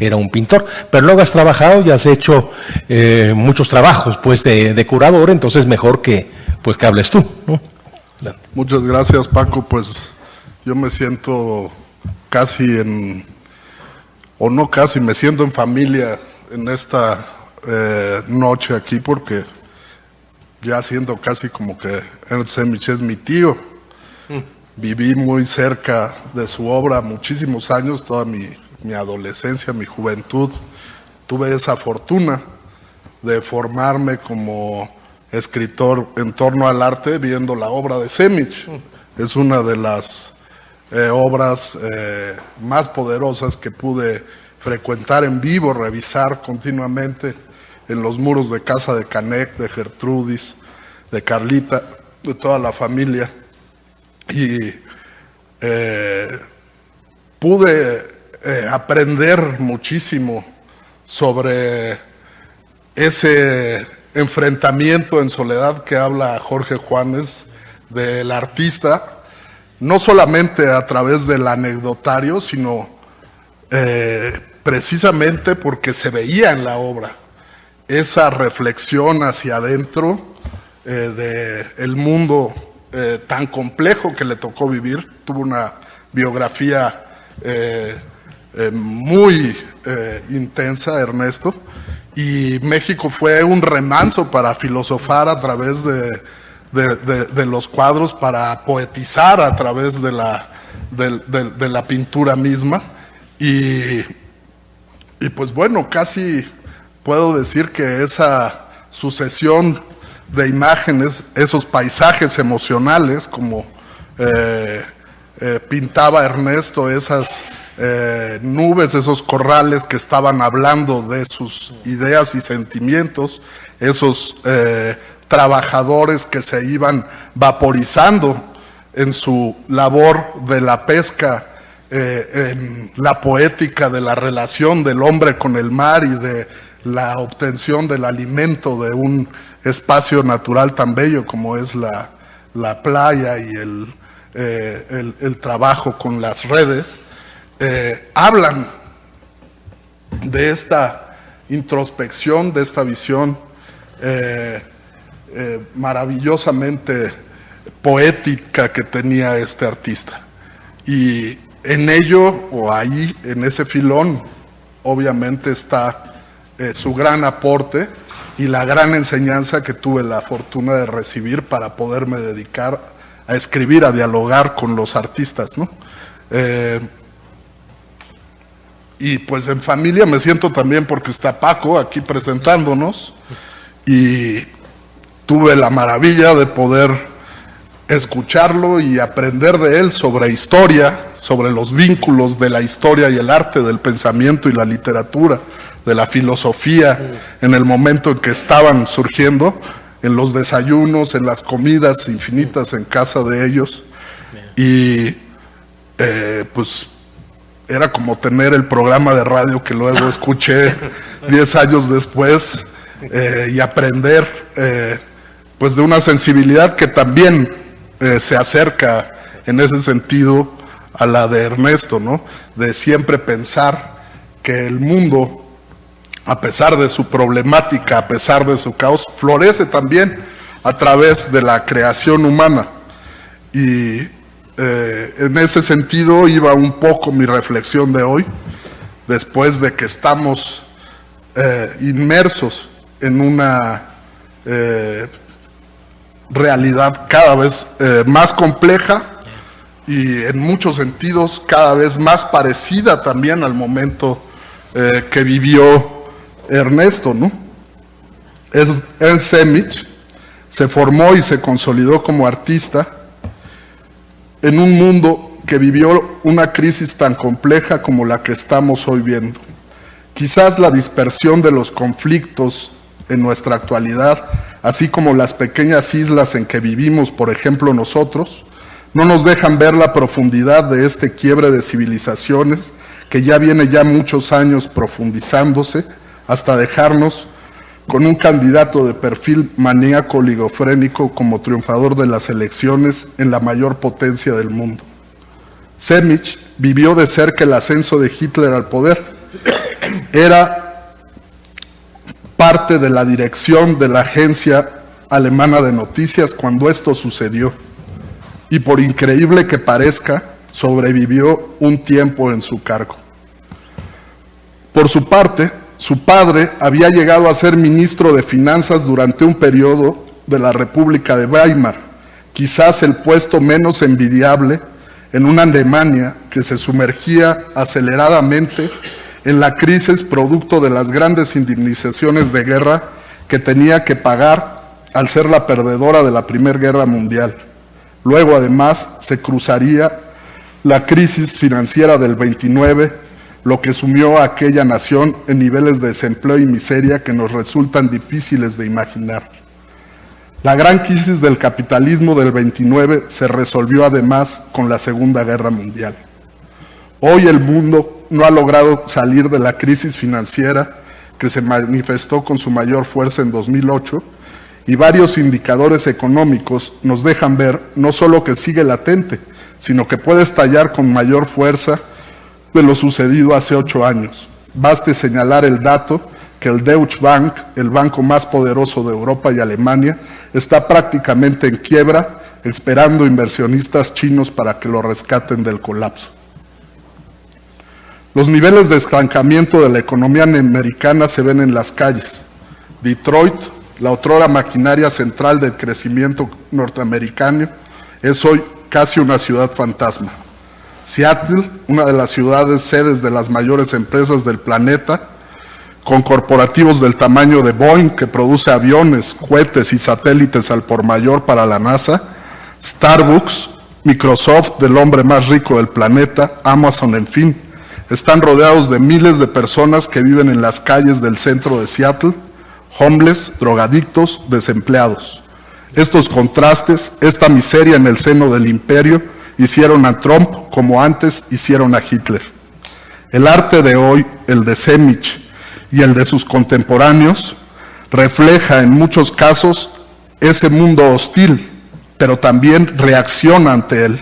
era un pintor. Pero luego has trabajado y has hecho muchos trabajos pues de curador, entonces mejor que hables tú, ¿no? Muchas gracias, Paco. Pues yo me siento casi me siento en familia en esta noche aquí, porque ya siento casi como que Ernst Semic es mi tío. Viví muy cerca de su obra muchísimos años, toda mi adolescencia, mi juventud. Tuve esa fortuna de formarme como escritor en torno al arte viendo la obra de Semic. Es una de las obras más poderosas que pude frecuentar en vivo, revisar continuamente en los muros de casa de Canek, de Gertrudis, de Carlita, de toda la familia. Y pude aprender muchísimo sobre ese enfrentamiento en soledad que habla Jorge Juanes del artista, no solamente a través del anecdotario, sino precisamente porque se veía en la obra esa reflexión hacia adentro del mundo tan complejo que le tocó vivir. Tuvo una biografía muy intensa, Ernesto, y México fue un remanso para filosofar a través de los cuadros, para poetizar a través de la pintura misma. Y pues bueno, casi puedo decir que esa sucesión de imágenes, esos paisajes emocionales, como pintaba Ernesto, esas nubes, esos corrales que estaban hablando de sus ideas y sentimientos, esos trabajadores que se iban vaporizando en su labor de la pesca, en la poética de la relación del hombre con el mar y de la obtención del alimento de un espacio natural tan bello como es la playa y el trabajo con las redes. Hablan de esta introspección, de esta visión maravillosamente poética que tenía este artista. Y en ello, o ahí, en ese filón, obviamente está su gran aporte y la gran enseñanza que tuve la fortuna de recibir para poderme dedicar a escribir, a dialogar con los artistas, ¿no? Y pues en familia me siento también porque está Paco aquí presentándonos, y tuve la maravilla de poder escucharlo y aprender de él sobre historia, sobre los vínculos de la historia y el arte, del pensamiento y la literatura, de la filosofía, en el momento en que estaban surgiendo, en los desayunos, en las comidas infinitas en casa de ellos. Y pues era como tener el programa de radio que luego escuché 10 años después, y aprender pues de una sensibilidad que también se acerca en ese sentido a la de Ernesto, ¿no? De siempre pensar que el mundo, a pesar de su problemática, a pesar de su caos, florece también a través de la creación humana. Y en ese sentido iba un poco mi reflexión de hoy, después de que estamos inmersos en una realidad cada vez más compleja y en muchos sentidos cada vez más parecida también al momento que vivió Ernesto, ¿no? Ernst Semic se formó y se consolidó como artista en un mundo que vivió una crisis tan compleja como la que estamos hoy viendo. Quizás la dispersión de los conflictos en nuestra actualidad, así como las pequeñas islas en que vivimos, por ejemplo nosotros, no nos dejan ver la profundidad de este quiebre de civilizaciones que ya viene ya muchos años profundizándose hasta dejarnos con un candidato de perfil maníaco oligofrénico como triunfador de las elecciones en la mayor potencia del mundo. Semic vivió de cerca el ascenso de Hitler al poder era parte de la dirección de la agencia alemana de noticias cuando esto sucedió. Y por increíble que parezca, sobrevivió un tiempo en su cargo. Por su parte, su padre había llegado a ser ministro de Finanzas durante un periodo de la República de Weimar, quizás el puesto menos envidiable en una Alemania que se sumergía aceleradamente en la crisis producto de las grandes indemnizaciones de guerra que tenía que pagar al ser la perdedora de la Primera Guerra Mundial. Luego, además, se cruzaría la crisis financiera del 29, lo que sumió a aquella nación en niveles de desempleo y miseria que nos resultan difíciles de imaginar. La gran crisis del capitalismo del 29 se resolvió además con la Segunda Guerra Mundial. Hoy el mundo no ha logrado salir de la crisis financiera que se manifestó con su mayor fuerza en 2008, y varios indicadores económicos nos dejan ver no solo que sigue latente, sino que puede estallar con mayor fuerza de lo sucedido hace 8 años. Baste señalar el dato que el Deutsche Bank, el banco más poderoso de Europa y Alemania, está prácticamente en quiebra, esperando inversionistas chinos para que lo rescaten del colapso. Los niveles de estancamiento de la economía americana se ven en las calles. Detroit, la otrora maquinaria central del crecimiento norteamericano, es hoy casi una ciudad fantasma. Seattle, una de las ciudades sedes de las mayores empresas del planeta, con corporativos del tamaño de Boeing, que produce aviones, cohetes y satélites al por mayor para la NASA, Starbucks, Microsoft, del hombre más rico del planeta, Amazon, en fin, están rodeados de miles de personas que viven en las calles del centro de Seattle, homeless, drogadictos, desempleados. Estos contrastes, esta miseria en el seno del imperio, hicieron a Trump como antes hicieron a Hitler. El arte de hoy, el de Semich y el de sus contemporáneos, refleja en muchos casos ese mundo hostil, pero también reacciona ante él.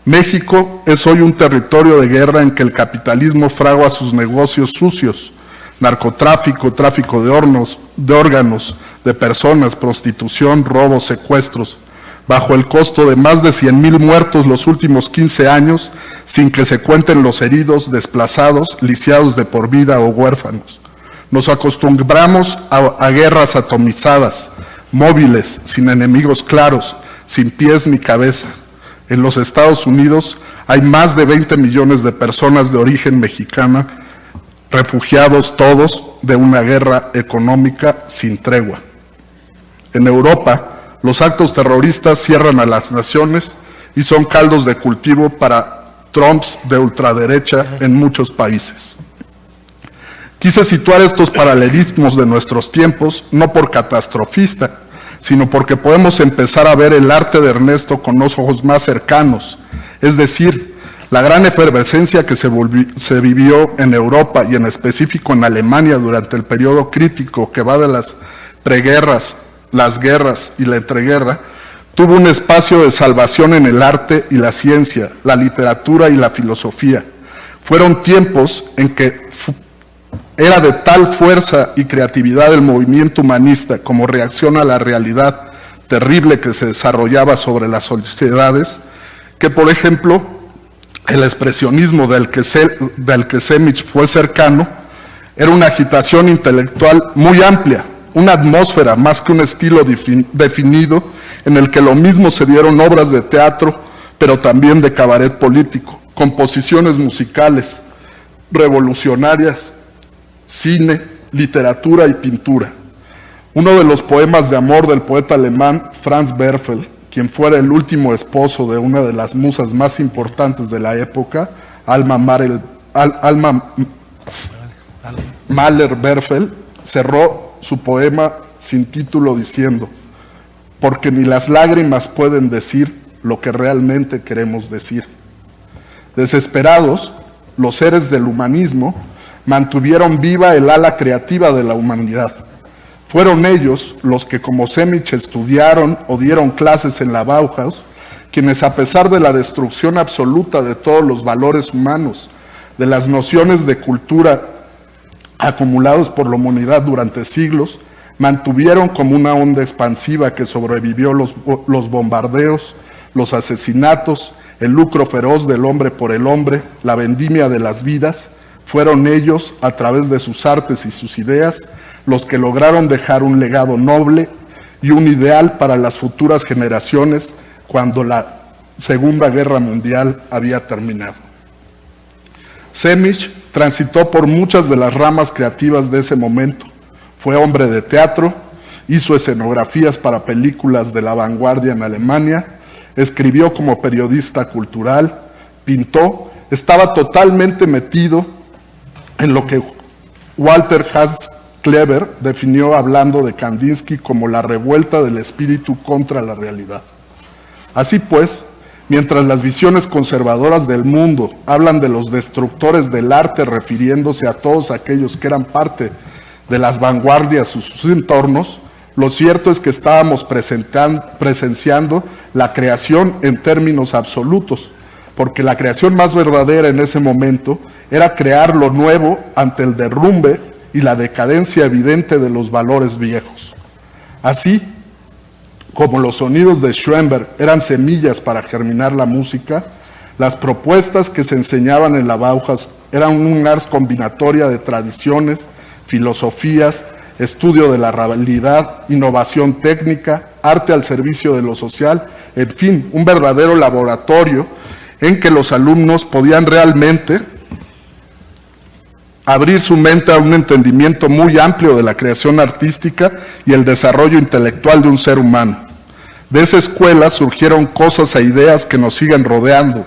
México es hoy un territorio de guerra en que el capitalismo fragua sus negocios sucios: narcotráfico, tráfico de órganos, de personas, prostitución, robos, secuestros, bajo el costo de más de 100,000 muertos los últimos 15 años, sin que se cuenten los heridos, desplazados, lisiados de por vida o huérfanos. Nos acostumbramos a guerras atomizadas, móviles, sin enemigos claros, sin pies ni cabeza. En los Estados Unidos hay más de 20 millones de personas de origen mexicana, refugiados todos de una guerra económica sin tregua. En Europa, los actos terroristas cierran a las naciones y son caldos de cultivo para Trumps de ultraderecha en muchos países. Quise situar estos paralelismos de nuestros tiempos no por catastrofista, sino porque podemos empezar a ver el arte de Ernesto con los ojos más cercanos, es decir, la gran efervescencia que se vivió en Europa y en específico en Alemania durante el periodo crítico que va de las preguerras, las guerras y la entreguerra, tuvo un espacio de salvación en el arte y la ciencia, la literatura y la filosofía. Fueron tiempos en que era de tal fuerza y creatividad el movimiento humanista como reacción a la realidad terrible que se desarrollaba sobre las sociedades, que por ejemplo el expresionismo del que Semich fue cercano era una agitación intelectual muy amplia, una atmósfera más que un estilo definido en el que lo mismo se dieron obras de teatro, pero también de cabaret político, composiciones musicales, revolucionarias, cine, literatura y pintura. Uno de los poemas de amor del poeta alemán Franz Werfel, quien fuera el último esposo de una de las musas más importantes de la época, Alma Mahler-Werfel, cerró su poema sin título diciendo: porque ni las lágrimas pueden decir lo que realmente queremos decir. Desesperados, los seres del humanismo mantuvieron viva el ala creativa de la humanidad. Fueron ellos los que, como Semich, estudiaron o dieron clases en la Bauhaus, quienes, a pesar de la destrucción absoluta de todos los valores humanos, de las nociones de cultura acumulados por la humanidad durante siglos, mantuvieron como una onda expansiva que sobrevivió los bombardeos, los asesinatos, el lucro feroz del hombre por el hombre, la vendimia de las vidas. Fueron ellos, a través de sus artes y sus ideas, los que lograron dejar un legado noble y un ideal para las futuras generaciones cuando la Segunda Guerra Mundial había terminado. Semič transitó por muchas de las ramas creativas de ese momento. Fue hombre de teatro, hizo escenografías para películas de la vanguardia en Alemania, escribió como periodista cultural, pintó, estaba totalmente metido en lo que Walter Haas-Kleber definió hablando de Kandinsky como la revuelta del espíritu contra la realidad. Así pues, mientras las visiones conservadoras del mundo hablan de los destructores del arte refiriéndose a todos aquellos que eran parte de las vanguardias y sus entornos, lo cierto es que estábamos presenciando la creación en términos absolutos, porque la creación más verdadera en ese momento era crear lo nuevo ante el derrumbe y la decadencia evidente de los valores viejos. Así como los sonidos de Schoenberg eran semillas para germinar la música, las propuestas que se enseñaban en la Bauhaus eran un ars combinatoria de tradiciones, filosofías, estudio de la realidad, innovación técnica, arte al servicio de lo social, en fin, un verdadero laboratorio en que los alumnos podían realmente abrir su mente a un entendimiento muy amplio de la creación artística y el desarrollo intelectual de un ser humano. De esa escuela surgieron cosas e ideas que nos siguen rodeando,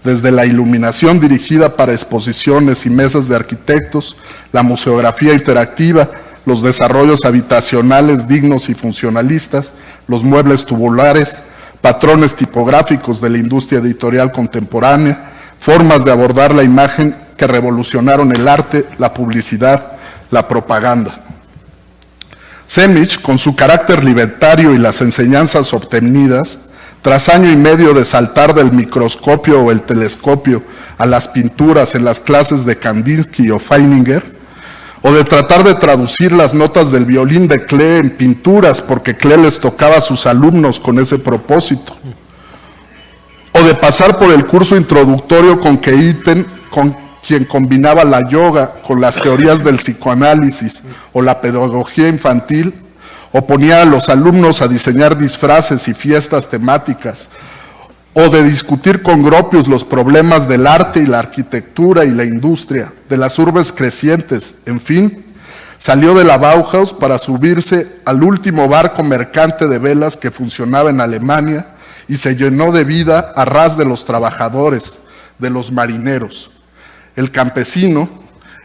desde la iluminación dirigida para exposiciones y mesas de arquitectos, la museografía interactiva, los desarrollos habitacionales dignos y funcionalistas, los muebles tubulares, patrones tipográficos de la industria editorial contemporánea, formas de abordar la imagen que revolucionaron el arte, la publicidad, la propaganda. Semič, con su carácter libertario y las enseñanzas obtenidas, tras año y medio de saltar del microscopio o el telescopio a las pinturas en las clases de Kandinsky o Feininger, o de tratar de traducir las notas del violín de Klee en pinturas porque Klee les tocaba a sus alumnos con ese propósito, o de pasar por el curso introductorio con Keiten, con quien combinaba la yoga con las teorías del psicoanálisis o la pedagogía infantil, o ponía a los alumnos a diseñar disfraces y fiestas temáticas, o de discutir con Gropius los problemas del arte y la arquitectura y la industria, de las urbes crecientes, en fin, salió de la Bauhaus para subirse al último barco mercante de velas que funcionaba en Alemania y se llenó de vida a ras de los trabajadores, de los marineros. El campesino,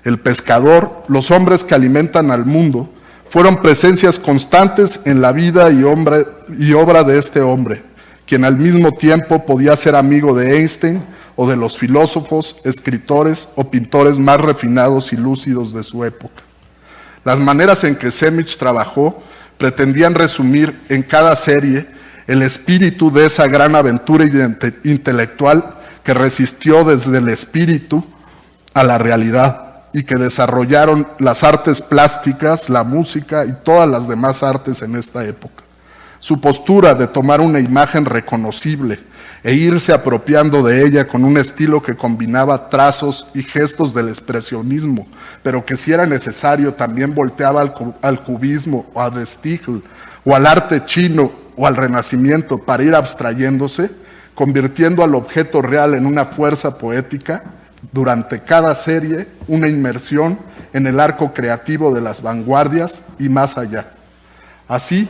el pescador, los hombres que alimentan al mundo, fueron presencias constantes en la vida y obra de este hombre, quien al mismo tiempo podía ser amigo de Einstein o de los filósofos, escritores o pintores más refinados y lúcidos de su época. Las maneras en que Semič trabajó pretendían resumir en cada serie el espíritu de esa gran aventura intelectual que resistió desde el espíritu a la realidad y que desarrollaron las artes plásticas, la música y todas las demás artes en esta época. Su postura de tomar una imagen reconocible e irse apropiando de ella con un estilo que combinaba trazos y gestos del expresionismo, pero que si era necesario también volteaba al cubismo o a De Stijl o al arte chino o al Renacimiento para ir abstrayéndose, convirtiendo al objeto real en una fuerza poética, durante cada serie una inmersión en el arco creativo de las vanguardias y más allá. Así,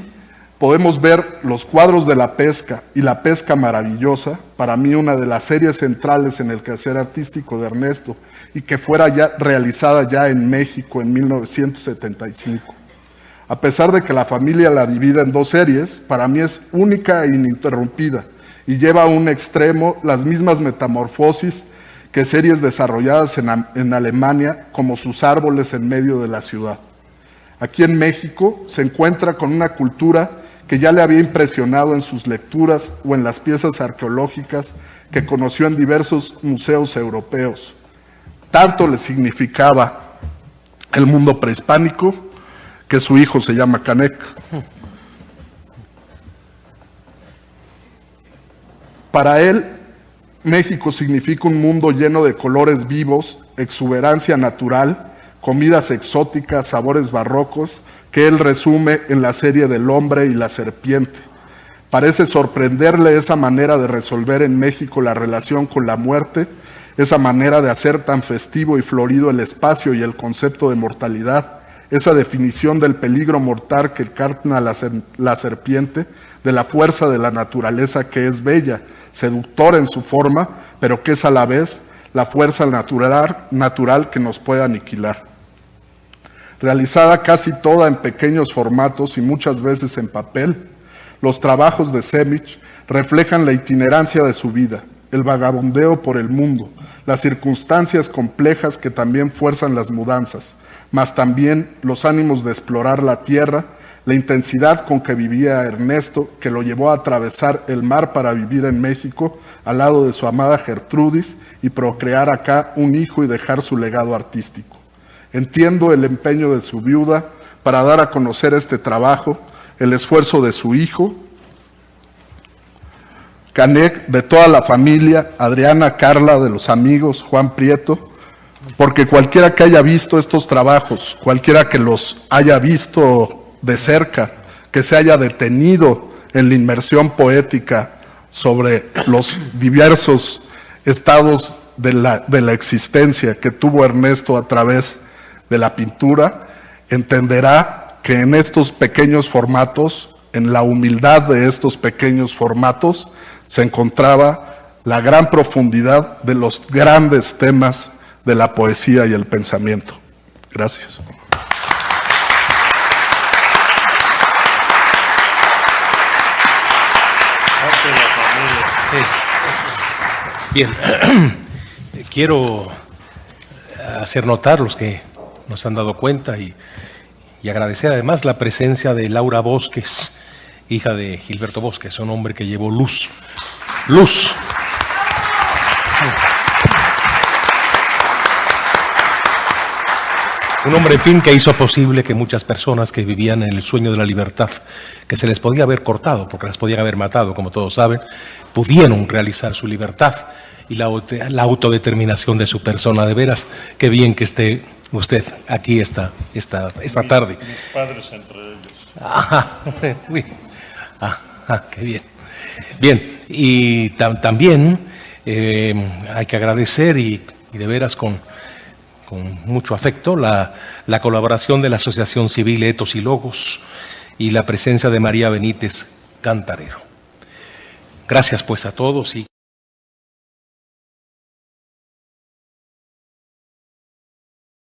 podemos ver los cuadros de la pesca y la pesca maravillosa, para mí una de las series centrales en el quehacer artístico de Ernesto, y que fuera ya realizada ya en México en 1975. A pesar de que la familia la divide en dos series, para mí es única e ininterrumpida, y lleva a un extremo las mismas metamorfosis que series desarrolladas en Alemania, como sus árboles en medio de la ciudad. Aquí en México se encuentra con una cultura que ya le había impresionado en sus lecturas o en las piezas arqueológicas que conoció en diversos museos europeos. Tanto le significaba el mundo prehispánico, que su hijo se llama Canek. Para él, México significa un mundo lleno de colores vivos, exuberancia natural, comidas exóticas, sabores barrocos, que él resume en la serie del hombre y la serpiente. Parece sorprenderle esa manera de resolver en México la relación con la muerte, esa manera de hacer tan festivo y florido el espacio y el concepto de mortalidad, esa definición del peligro mortal que encarna la serpiente, de la fuerza de la naturaleza que es bella, seductora en su forma, pero que es a la vez la fuerza natural que nos puede aniquilar. Realizada casi toda en pequeños formatos y muchas veces en papel, los trabajos de Semich reflejan la itinerancia de su vida, el vagabundeo por el mundo, las circunstancias complejas que también fuerzan las mudanzas, mas también los ánimos de explorar la tierra, la intensidad con que vivía Ernesto, que lo llevó a atravesar el mar para vivir en México, al lado de su amada Gertrudis, y procrear acá un hijo y dejar su legado artístico. Entiendo el empeño de su viuda para dar a conocer este trabajo, el esfuerzo de su hijo, Canek, de toda la familia, Adriana, Carla, de los amigos, Juan Prieto, porque cualquiera que haya visto estos trabajos, cualquiera que los haya visto de cerca, que se haya detenido en la inmersión poética sobre los diversos estados de la existencia que tuvo Ernesto a través de la pintura, entenderá que en estos pequeños formatos, en la humildad de estos pequeños formatos, se encontraba la gran profundidad de los grandes temas de la poesía y el pensamiento. Gracias. Bien, quiero hacer notar los que nos han dado cuenta y agradecer además la presencia de Laura Bosques, hija de Gilberto Bosques, un hombre que llevó luz. Un hombre, en fin, que hizo posible que muchas personas que vivían en el sueño de la libertad, que se les podía haber cortado, porque las podían haber matado, como todos saben, pudieron realizar su libertad y la autodeterminación de su persona. De veras, qué bien que esté usted aquí esta tarde. Mis padres entre ellos. Ajá, qué bien. Bien, y también hay que agradecer y de veras con mucho afecto la colaboración de la Asociación Civil Etos y Logos y la presencia de María Benítez Cantarero. Gracias pues a todos y